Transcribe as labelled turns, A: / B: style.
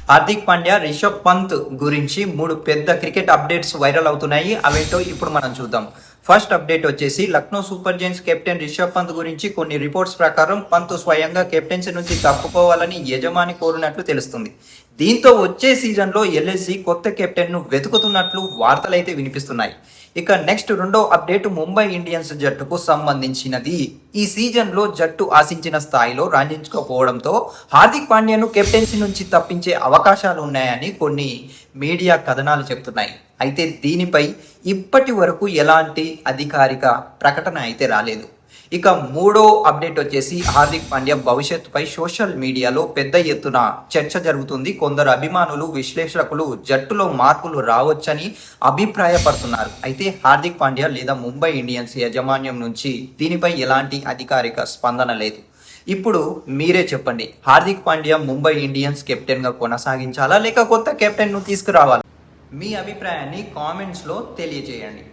A: హార్దిక్ పాండ్యా, రిషబ్ పంత్ గురించి 3 పెద్ద cricket updates viral అవుతున్నాయి. అవేంటో ఇప్పుడు మనం చూద్దాం. ఫస్ట్ అప్డేట్ వచ్చేసి Lucknow super giants captain Rishabh Pant గురించి కొన్ని రిపోర్ట్స్ ప్రకారం పంత్ స్వయంగా కెప్టెన్సీ నుంచి తప్పుకోవాలని యజమాని కోరినట్లు తెలుస్తుంది. దీంతో వచ్చే సీజన్లో ఎల్ఎస్జీ కొత్త కెప్టెన్ను వెతుకుతున్నట్లు వార్తలైతే వినిపిస్తున్నాయి. ఇక నెక్స్ట్ రెండో అప్డేట్ ముంబై ఇండియన్స్ జట్టుకు సంబంధించినది. ఈ సీజన్లో జట్టు ఆశించిన స్థాయిలో రాణించకపోవడంతో హార్దిక్ పాండ్యాను కెప్టెన్సీ నుంచి తప్పించే అవకాశాలు ఉన్నాయని కొన్ని మీడియా కథనాలు చెప్తున్నాయి. అయితే దీనిపై ఇప్పటి వరకు ఎలాంటి అధికారిక ప్రకటన అయితే రాలేదు. ఇక మూడో అప్డేట్ వచ్చేసి హార్దిక్ పాండ్యా భవిష్యత్తుపై సోషల్ మీడియాలో పెద్ద ఎత్తున చర్చ జరుగుతుంది. కొందరు అభిమానులు, విశ్లేషకులు జట్టులో మార్పులు రావచ్చని అభిప్రాయపడుతున్నారు. అయితే హార్దిక్ పాండ్యా లేదా ముంబై ఇండియన్స్ యాజమాన్యం నుంచి దీనిపై ఎలాంటి అధికారిక స్పందన లేదు. ఇప్పుడు మీరే చెప్పండి, హార్దిక్ పాండ్యా ముంబై ఇండియన్స్ కెప్టెన్గా కొనసాగించాలా లేక కొత్త కెప్టెన్ను తీసుకురావాలా? మీ అభిప్రాయాన్ని కామెంట్స్లో తెలియజేయండి.